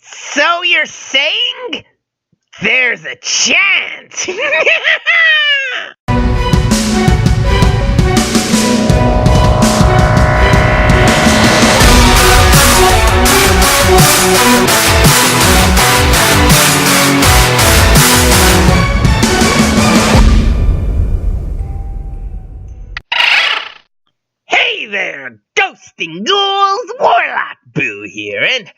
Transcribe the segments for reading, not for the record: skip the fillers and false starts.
So you're saying there's a chance? Hey there, ghosting ghouls, Warlock Boo here, and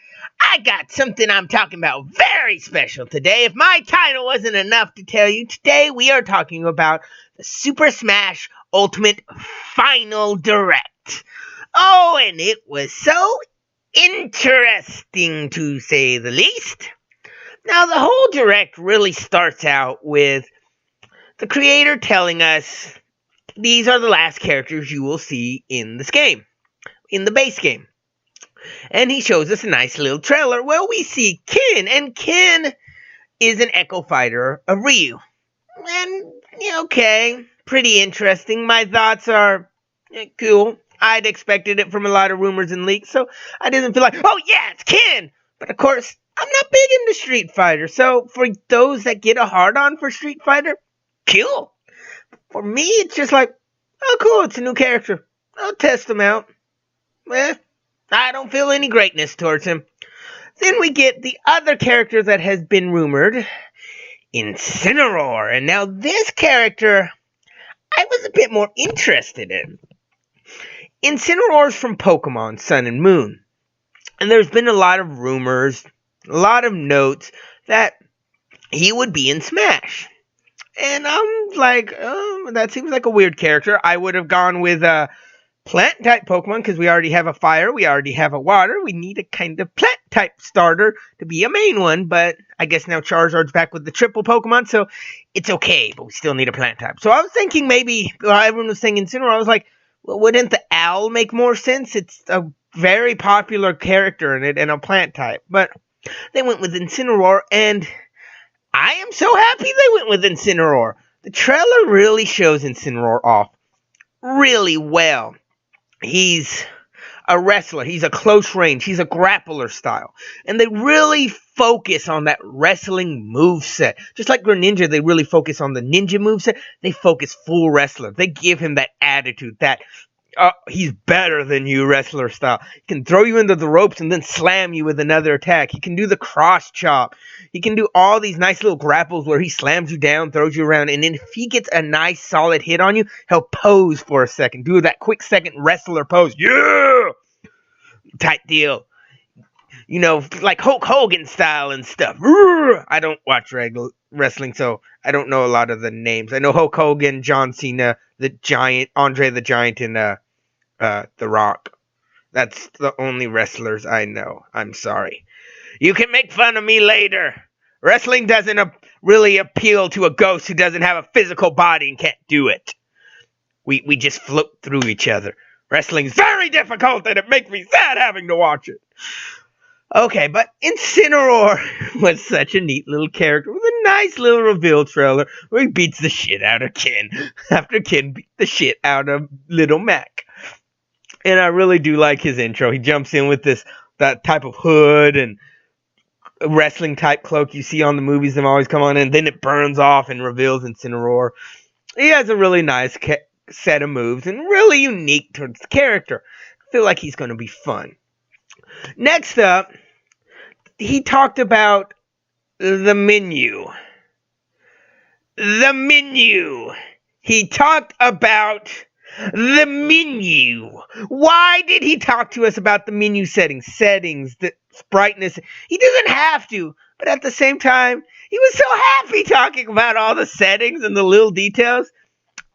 I got something I'm talking about very special today. If my title wasn't enough to tell you, today we are talking about the Super Smash Ultimate Final Direct. Oh, and it was so interesting to say the least. Now, the whole direct really starts out with the creator telling us these are the last characters you will see in this game, in the base game. And he shows us a nice little trailer where we see Ken, and Ken is an Echo Fighter of Ryu. And, okay, pretty interesting. My thoughts are cool. I'd expected it from a lot of rumors and leaks, so I didn't feel like, oh yeah, it's Ken! But of course, I'm not big into Street Fighter, so for those that get a hard-on for Street Fighter, cool. For me, it's just like, oh cool, it's a new character. I'll test him out. I don't feel any greatness towards him. Then we get the other character that has been rumored, Incineroar. And now this character, I was a bit more interested in. Incineroar's from Pokemon Sun and Moon. And there's been a lot of rumors, a lot of notes that he would be in Smash. And I'm like, oh, that seems like a weird character. I would have gone with plant-type Pokemon because we already have a fire, we already have a water. We need a kind of plant-type starter to be a main one. But I guess now Charizard's back with the triple Pokemon, so it's okay. But we still need a plant-type. So I was thinking maybe, everyone was saying Incineroar. I was like, well, wouldn't the owl make more sense? It's a very popular character in it and a plant-type. But they went with Incineroar, and I am so happy they went with Incineroar. The trailer really shows Incineroar off really well. He's a wrestler. He's a close range. He's a grappler style. And they really focus on that wrestling moveset. Just like Greninja, they really focus on the ninja moveset. They focus full wrestler. They give him that attitude, that he's better than you wrestler style. He can throw you into the ropes and then slam you with another attack. He can do the cross chop. He can do all these nice little grapples where he slams you down, throws you around, and then if he gets a nice solid hit on you, he'll pose for a second. Do that quick second wrestler pose. Yeah! Type deal. Like Hulk Hogan style and stuff. I don't watch wrestling, so I don't know a lot of the names. I know Hulk Hogan, John Cena, the Giant, Andre the Giant, and The Rock. That's the only wrestlers I know. I'm sorry. You can make fun of me later. Wrestling doesn't really appeal to a ghost who doesn't have a physical body and can't do it. We just float through each other. Wrestling's very difficult, and it makes me sad having to watch it. Okay, but Incineroar was such a neat little character with a nice little reveal trailer where he beats the shit out of Ken after Ken beat the shit out of Little Mac. And I really do like his intro. He jumps in with that type of hood and wrestling type cloak you see on the movies that always come on, and then it burns off and reveals Incineroar. He has a really nice set of moves and really unique towards the character. I feel like he's going to be fun. Next up, he talked about the menu. The menu. He talked about the menu. Why did he talk to us about the menu settings? The brightness. He doesn't have to, but at the same time, he was so happy talking about all the settings and the little details.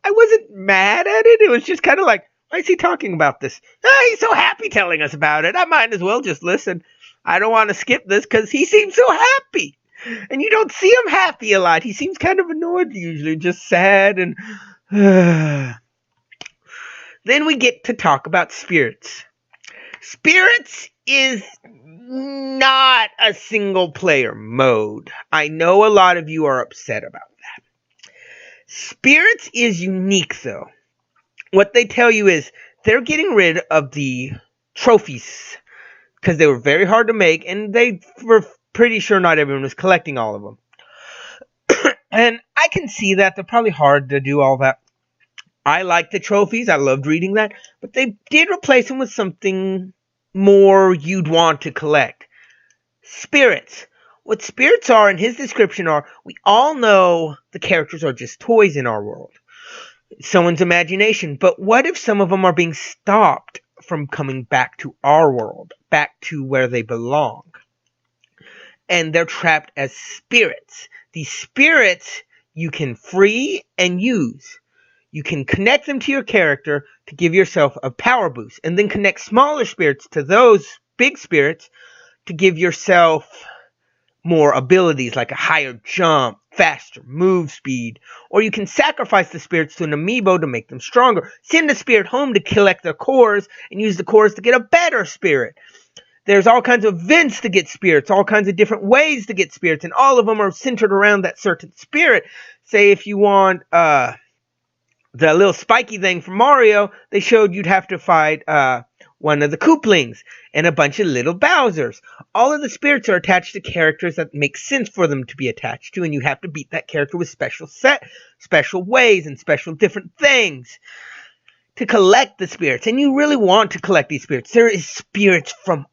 I wasn't mad at it. It was just kind of like, why is he talking about this? He's so happy telling us about it. I might as well just listen. I don't want to skip this because he seems so happy. And you don't see him happy a lot. He seems kind of annoyed usually, just sad and... Then we get to talk about Spirits. Spirits is not a single player mode. I know a lot of you are upset about that. Spirits is unique though. What they tell you is they're getting rid of the trophies because they were very hard to make, and they were pretty sure not everyone was collecting all of them. And I can see that. They're probably hard to do all that. I like the trophies. I loved reading that. But they did replace them with something more you'd want to collect. Spirits. What spirits are in his description are, we all know the characters are just toys in our world. Someone's imagination. But what if some of them are being stopped from coming back to our world? Back to where they belong? And they're trapped as spirits. These spirits you can free and use. You can connect them to your character to give yourself a power boost. And then connect smaller spirits to those big spirits to give yourself more abilities like a higher jump, faster move speed. Or you can sacrifice the spirits to an amiibo to make them stronger. Send a spirit home to collect their cores and use the cores to get a better spirit. There's all kinds of events to get spirits, all kinds of different ways to get spirits, and all of them are centered around that certain spirit. Say if you want the little spiky thing from Mario, they showed you'd have to fight one of the Kooplings and a bunch of little Bowsers. All of the spirits are attached to characters that make sense for them to be attached to, and you have to beat that character with special ways and special different things to collect the spirits. And you really want to collect these spirits. There is spirits from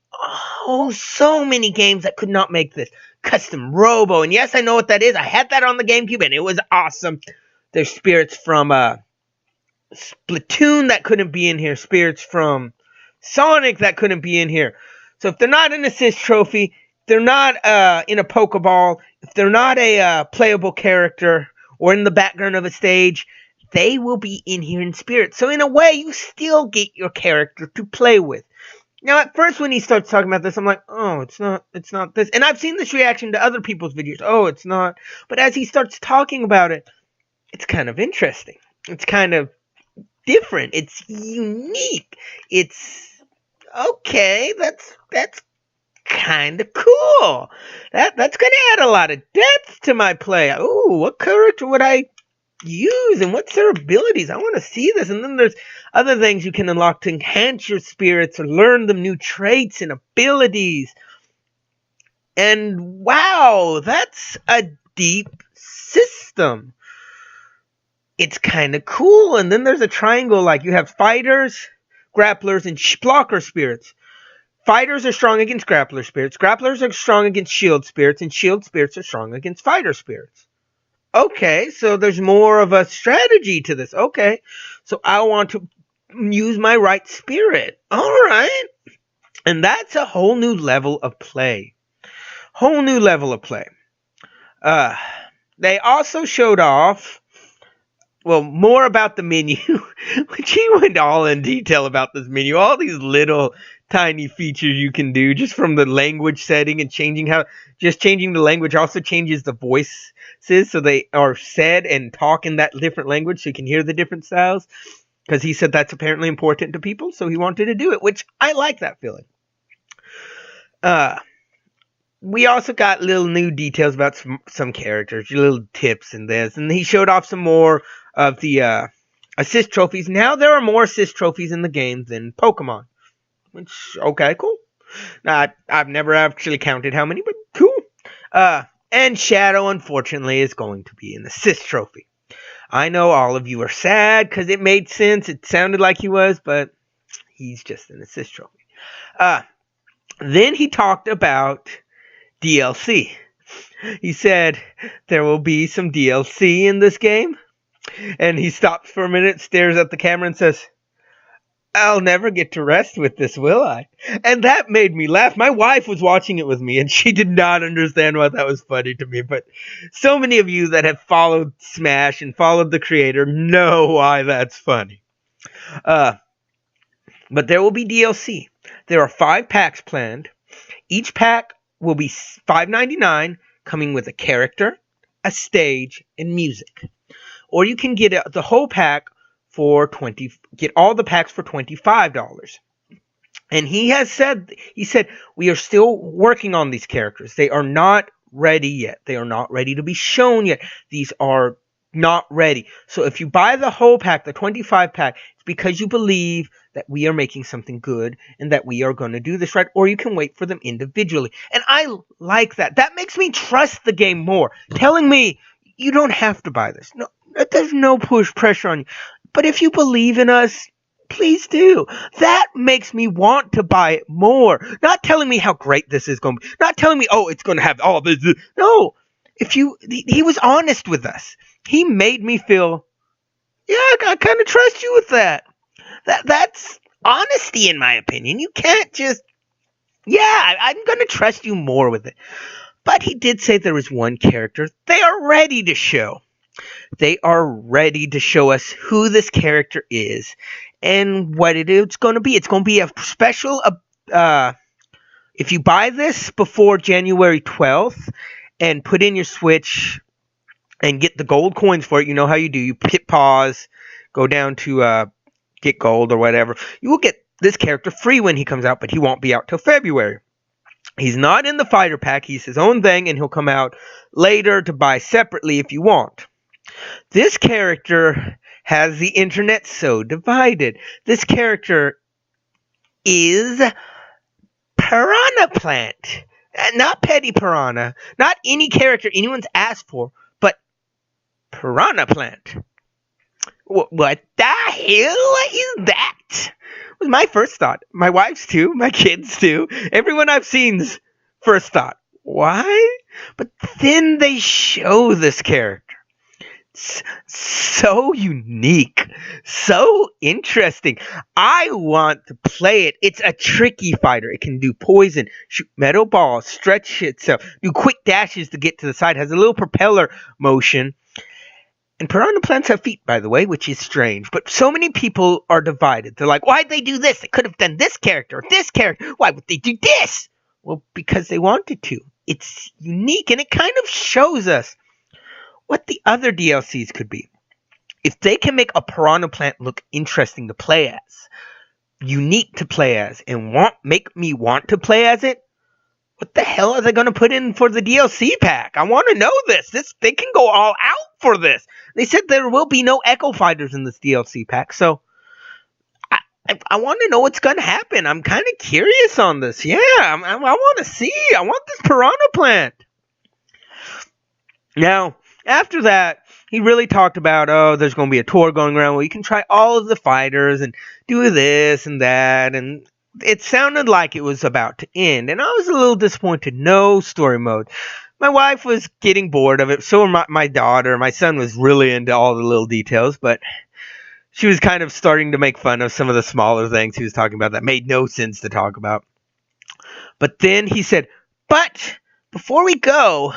so many games that could not make this. Custom Robo, and yes, I know what that is. I had that on the GameCube, and it was awesome. There's spirits from Splatoon that couldn't be in here. Spirits from Sonic that couldn't be in here. So if they're not an assist trophy, they're not in a Pokeball, if they're not a playable character or in the background of a stage, they will be in here in spirit. So in a way, you still get your character to play with. Now, at first, when he starts talking about this, I'm like, oh, it's not this. And I've seen this reaction to other people's videos. Oh, it's not. But as he starts talking about it, it's kind of interesting. It's kind of different. It's unique. It's okay. That's kind of cool. That's going to add a lot of depth to my play. Ooh, what character would I use and what's their abilities? I want to see this. And then there's other things you can unlock to enhance your spirits or learn them new traits and abilities. And wow, that's a deep system. It's kind of cool. And then there's a triangle, like you have fighters, grapplers, and blocker spirits. Fighters are strong against grappler spirits. Grapplers are strong against shield spirits, and shield spirits are strong against fighter spirits. Okay, so there's more of a strategy to this. Okay, so I want to use my right spirit. All right. And that's a whole new level of play. Whole new level of play. They also showed off, well, more about the menu, which he went all in detail about this menu. All these little tiny features you can do just from the language setting and changing the language also changes the voices so they are said and talk in that different language so you can hear the different styles, because he said that's apparently important to people, so he wanted to do it, which I like that feeling. We also got little new details about some characters, little tips in this, and he showed off some more of the assist trophies. Now there are more assist trophies in the game than Pokemon. Which, okay, cool. I've never actually counted how many, but cool. And Shadow, unfortunately, is going to be an assist trophy. I know all of you are sad because it made sense. It sounded like he was, but he's just an assist trophy. Then he talked about DLC. He said there will be some DLC in this game. And he stops for a minute, stares at the camera, and says, I'll never get to rest with this, will I? And that made me laugh. My wife was watching it with me, and she did not understand why that was funny to me. But so many of you that have followed Smash and followed the creator know why that's funny. But there will be DLC. There are 5 packs planned. Each pack will be $5.99, coming with a character, a stage, and music. Or you can get the whole pack for get all the packs for $25. And he said, we are still working on these characters. They are not ready yet. They are not ready to be shown yet. These are not ready. So if you buy the whole pack, the 25 pack, it's because you believe that we are making something good and that we are going to do this right, or you can wait for them individually. And I like that. That makes me trust the game more. Telling me you don't have to buy this. No, there's no push pressure on you. But if you believe in us, please do. That makes me want to buy it more. Not telling me how great this is going to be. Not telling me, oh, it's going to have all this. No. He was honest with us. He made me feel, yeah, I kind of trust you with that. That's honesty, in my opinion. You can't just, yeah, I'm going to trust you more with it. But he did say there was one character they are ready to show. They are ready to show us who this character is and what it's going to be. It's going to be a special, if you buy this before January 12th and put in your Switch and get the gold coins for it, you know how you do. You hit pause, go down to get gold or whatever. You will get this character free when he comes out, but he won't be out till February. He's not in the fighter pack. He's his own thing, and he'll come out later to buy separately if you want. This character has the internet so divided. This character is Piranha Plant. Not Petty Piranha. Not any character anyone's asked for, but Piranha Plant. What the hell is that? Was my first thought. My wife's too. My kids too. Everyone I've seen's first thought. Why? But then they show this character. It's so unique. So interesting. I want to play it. It's a tricky fighter. It can do poison, shoot metal balls, stretch itself, do quick dashes to get to the side, has a little propeller motion. And piranha plants have feet, by the way, which is strange. But so many people are divided. They're like, why'd they do this? They could have done this character or this character. Why would they do this? Well, because they wanted to. It's unique, and it kind of shows us what the other DLCs could be. If they can make a piranha plant look interesting to play as, unique to play as, and make me want to play as it, what the hell are they going to put in for the DLC pack? I want to know this. They can go all out for this. They said there will be no Echo Fighters in this DLC pack, so I want to know what's going to happen. I'm kind of curious on this. Yeah, I want to see. I want this piranha plant. Now, after that, he really talked about, there's going to be a tour going around where you can try all of the fighters and do this and that, and it sounded like it was about to end, and I was a little disappointed. No story mode. My wife was getting bored of it, so were my daughter. My son was really into all the little details, but she was kind of starting to make fun of some of the smaller things he was talking about that made no sense to talk about. But then he said, but before we go,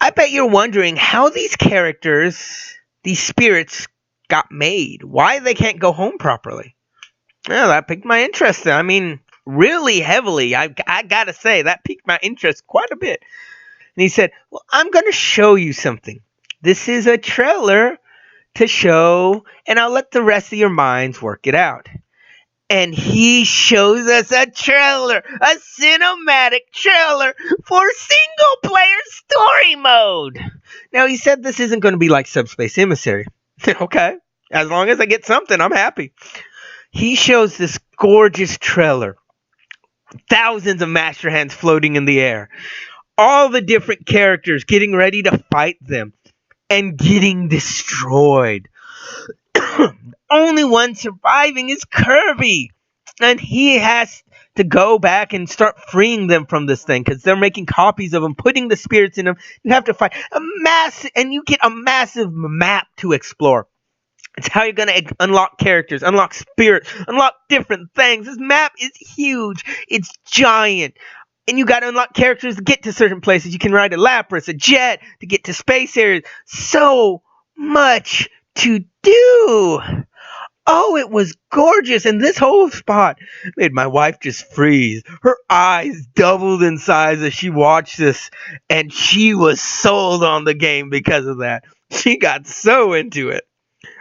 I bet you're wondering how these characters, these spirits, got made. Why they can't go home properly. Well, that piqued my interest. I mean, really heavily. I gotta say, that piqued my interest quite a bit. And he said, well, I'm going to show you something. This is a trailer to show, and I'll let the rest of your minds work it out. And he shows us a trailer, a cinematic trailer for single-player story mode. Now, he said this isn't going to be like Subspace Emissary. Okay, as long as I get something, I'm happy. He shows this gorgeous trailer. Thousands of master hands floating in the air. All the different characters getting ready to fight them and getting destroyed. The only one surviving is Kirby. And he has to go back and start freeing them from this thing because they're making copies of them, putting the spirits in them. You have to fight and you get a massive map to explore. It's how you're going to unlock characters, unlock spirits, unlock different things. This map is huge. It's giant. And you got to unlock characters to get to certain places. You can ride a Lapras, a jet, to get to space areas. So much to do. Oh, it was gorgeous. And this whole spot made my wife just freeze. Her eyes doubled in size as she watched this. And she was sold on the game because of that. She got so into it.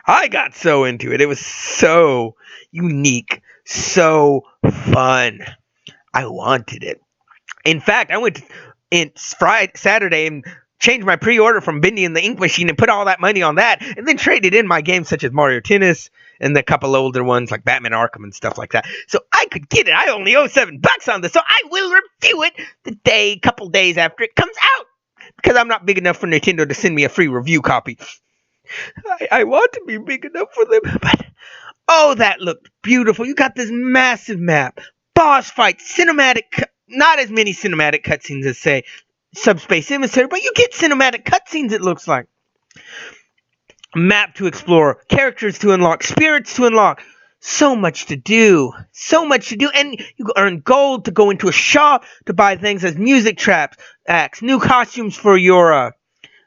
I got so into it. It was so unique, so fun. I wanted it. In fact, I went in Saturday, and change my pre-order from Bendy and the Ink Machine and put all that money on that, and then traded in my games such as Mario Tennis and the couple older ones like Batman Arkham and stuff like that. So I could get it. I only owe $7 on this, so I will review it couple days after it comes out, because I'm not big enough for Nintendo to send me a free review copy. I want to be big enough for them, but oh, that looked beautiful. You got this massive map, boss fight, cinematic, not as many cinematic cutscenes as, say, Subspace Emissary, but you get cinematic cutscenes, it looks like. Map to explore, characters to unlock, spirits to unlock. So much to do. And you earn gold to go into a shop to buy things as music traps, acts, new costumes for your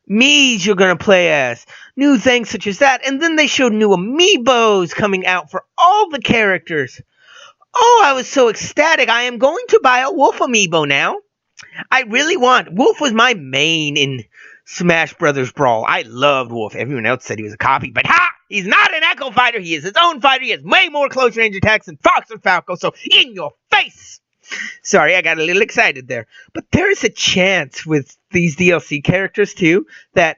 Mii's you're going to play as, new things such as that. And then they showed new amiibos coming out for all the characters. Oh, I was so ecstatic. I am going to buy a Wolf amiibo now. I really want. Wolf was my main in Smash Brothers Brawl. I loved Wolf. Everyone else said he was a copy, but ha! He's not an Echo fighter. He is his own fighter. He has way more close range attacks than Fox and Falco, so in your face! Sorry, I got a little excited there. But there is a chance with these DLC characters, too, that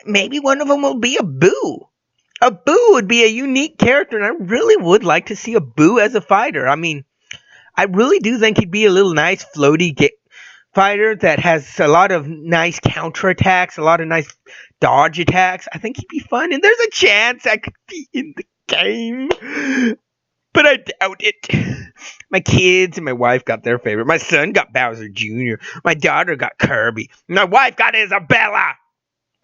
maybe one of them will be a Boo. A Boo would be a unique character, and I really would like to see a Boo as a fighter. I mean, I really do think he'd be a little nice, floaty fighter that has a lot of nice counterattacks, a lot of nice dodge attacks. I think he'd be fun, and there's a chance I could be in the game, but I doubt it. My kids and my wife got their favorite. My son got Bowser Jr. My daughter got Kirby. My wife got Isabella.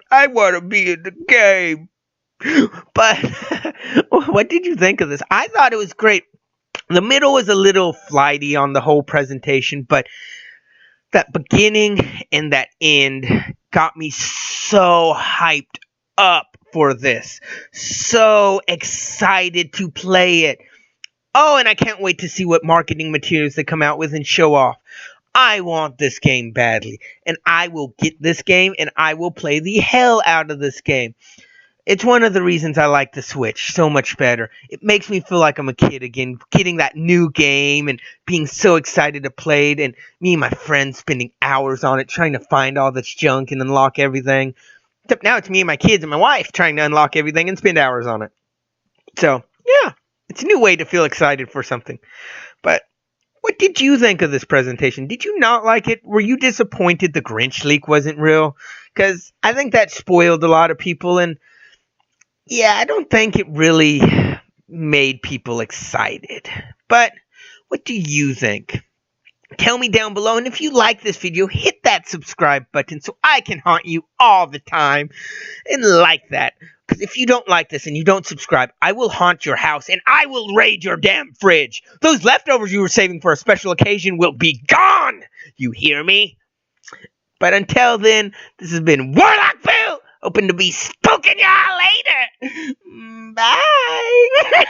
I want to be in the game. But what did you think of this? I thought it was great. The middle was a little flighty on the whole presentation, but that beginning and that end got me so hyped up for this. So excited to play it. Oh, and I can't wait to see what marketing materials they come out with and show off. I want this game badly, and I will get this game, and I will play the hell out of this game. It's one of the reasons I like the Switch so much better. It makes me feel like I'm a kid again, getting that new game and being so excited to play it, and me and my friends spending hours on it trying to find all this junk and unlock everything. Except now it's me and my kids and my wife trying to unlock everything and spend hours on it. So, yeah, it's a new way to feel excited for something. But what did you think of this presentation? Did you not like it? Were you disappointed the Grinch leak wasn't real? Because I think that spoiled a lot of people, and yeah, I don't think it really made people excited. But what do you think? Tell me down below, and if you like this video, hit that subscribe button so I can haunt you all the time and like that. Because if you don't like this and you don't subscribe, I will haunt your house and I will raid your damn fridge. Those leftovers you were saving for a special occasion will be gone. You hear me? But until then, this has been Warlock Boo. Hoping to be spooking y'all later. Bye.